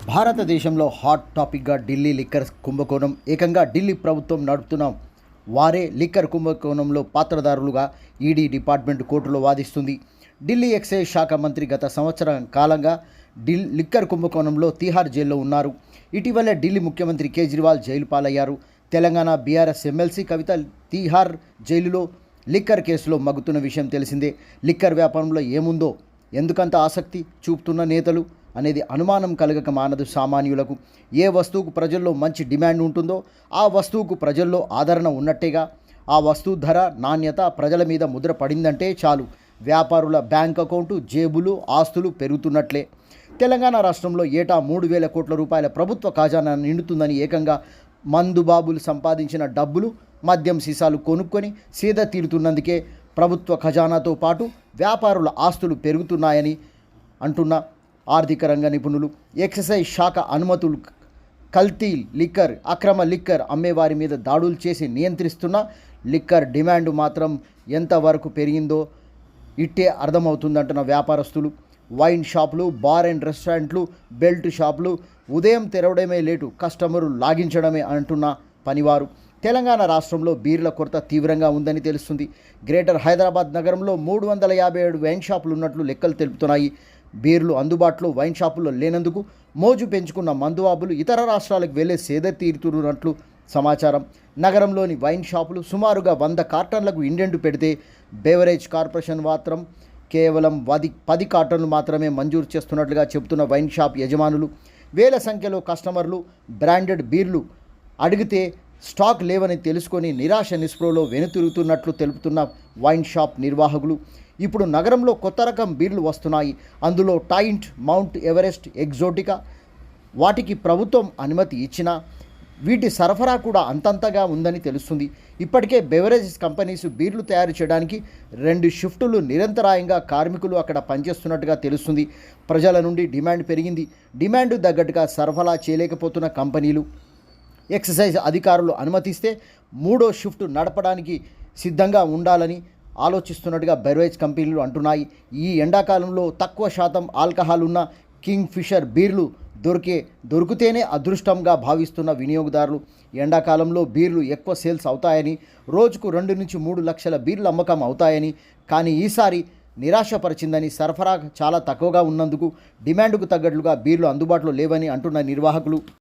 భారతదేశంలో హాట్ టాపిక్గా ఢిల్లీ లిక్కర్ కుంభకోణం. ఏకంగా ఢిల్లీ ప్రభుత్వం నడుపుతున్న వారే లిక్కర్ కుంభకోణంలో పాత్రదారులుగా ఈడీ డిపార్ట్మెంట్ కోర్టులో వాదిస్తుంది. ఢిల్లీ ఎక్సైజ్ శాఖ మంత్రి గత సంవత్సరం కాలంగా లిక్కర్ కుంభకోణంలో తిహార్ జైల్లో ఉన్నారు. ఇటీవలే ఢిల్లీ ముఖ్యమంత్రి కేజ్రీవాల్ జైలు పాలయ్యారు. తెలంగాణ బీఆర్ఎస్ ఎమ్మెల్సీ కవిత తిహార్ జైలులో లిక్కర్ కేసులో మగ్గుతున్న విషయం తెలిసిందే. లిక్కర్ వ్యాపారంలో ఏముందో ఎందుకంత ఆసక్తి చూపుతున్న నేతలు అనేది అనుమానం కలగక మానదు సామాన్యులకు. ఏ వస్తువుకు ప్రజల్లో మంచి డిమాండ్ ఉంటుందో ఆ వస్తువుకు ప్రజల్లో ఆదరణ ఉన్నట్టేగా. ఆ వస్తువు ధర, నాణ్యత ప్రజల మీద ముద్ర పడిందంటే చాలు, వ్యాపారుల బ్యాంక్ అకౌంటు, జేబులు, ఆస్తులు పెరుగుతున్నట్లే. తెలంగాణ రాష్ట్రంలో ఏటా 3,000 కోట్ల రూపాయల ప్రభుత్వ ఖజానా నిండుతుందని, ఏకంగా మందుబాబులు సంపాదించిన డబ్బులు మద్యం సీసాలు కొనుక్కొని సీద తీరుతున్నందుకే ప్రభుత్వ ఖజానాతో పాటు వ్యాపారుల ఆస్తులు పెరుగుతున్నాయని అంటున్న ఆర్థిక రంగ నిపుణులు. ఎక్సైజ్ శాఖ అనుమతులు కల్తీ లిక్కర్, అక్రమ లిక్కర్ అమ్మేవారి మీద దాడులు చేసి నియంత్రిస్తున్న లిక్కర్ డిమాండ్ మాత్రం ఎంతవరకు పెరిగిందో ఇట్టే అర్థమవుతుందంటున్న వ్యాపారస్తులు. వైన్ షాపులు, బార్ అండ్ రెస్టారెంట్లు, బెల్ట్ షాపులు ఉదయం తెరవడమే లేటు, కస్టమర్లు లాగించడమే అంటున్న పనివారు. తెలంగాణ రాష్ట్రంలో బీర్ల కొరత తీవ్రంగా ఉందని తెలుస్తుంది. గ్రేటర్ హైదరాబాద్ నగరంలో 357 వైన్ షాపులు ఉన్నట్లు లెక్కలు తెలుపుతున్నాయి. బీర్లు అందుబాటులో వైన్ షాపుల్లో లేనందుకు మోజు పెంచుకున్న మందుబాబులు ఇతర రాష్ట్రాలకు వెళ్లే సేద తీరుతున్నట్లు సమాచారం. నగరంలోని వైన్ షాపులు సుమారుగా 100 కార్టన్లకు ఇండెంటు పెడితే బెవరేజ్ కార్పొరేషన్ మాత్రం కేవలం 10 కార్టన్లు మాత్రమే మంజూరు చేస్తున్నట్లుగా చెబుతున్న వైన్ షాప్ యజమానులు. వేల సంఖ్యలో కస్టమర్లు బ్రాండెడ్ బీర్లు అడిగితే స్టాక్ లేవని తెలుసుకొని నిరాశ నిస్పృహలో వెనుతిరుగుతున్నట్లు తెలుపుతున్న వైన్ షాప్ నిర్వాహకులు. ఇప్పుడు నగరంలో కొత్త రకం బీర్లు వస్తున్నాయి. అందులో టైంట్, మౌంట్ ఎవరెస్ట్, ఎగ్జోటికా వాటికి ప్రభుత్వం అనుమతి ఇచ్చినా వీటి సరఫరా కూడా అంతంతగా ఉందని తెలుస్తుంది. ఇప్పటికే బెవరేజెస్ కంపెనీస్ బీర్లు తయారు చేయడానికి 2 షిఫ్టులు నిరంతరాయంగా కార్మికులు అక్కడ పనిచేస్తున్నట్టుగా తెలుస్తుంది. ప్రజల నుండి డిమాండ్ పెరిగింది. డిమాండ్ తగ్గట్టుగా సరఫరా చేయలేకపోతున్న కంపెనీలు ఎక్సైజ్ అధికారులు అనుమతిస్తే 3వ షిఫ్ట్ నడపడానికి సిద్ధంగా ఉండాలని ఆలోచిస్తున్నట్టుగా బెవరేజ్ కంపెనీలు అంటున్నాయి. ఈ ఎండాకాలంలో తక్కువ శాతం ఆల్కహాల్ ఉన్న కింగ్ ఫిషర్ బీర్లు దొరికితేనే అదృష్టంగా భావిస్తున్న వినియోగదారులు. ఎండాకాలంలో బీర్లు ఎక్కువ సేల్స్ అవుతాయని, రోజుకు 2 నుంచి 3 లక్షల బీర్లు అమ్మకం అవుతాయని, కానీ ఈసారి నిరాశపరిచిందని, సరఫరా చాలా తక్కువగా ఉన్నందుకు డిమాండ్కు తగ్గట్లుగా బీర్లు అందుబాటులో లేవని అంటున్న నిర్వాహకులు.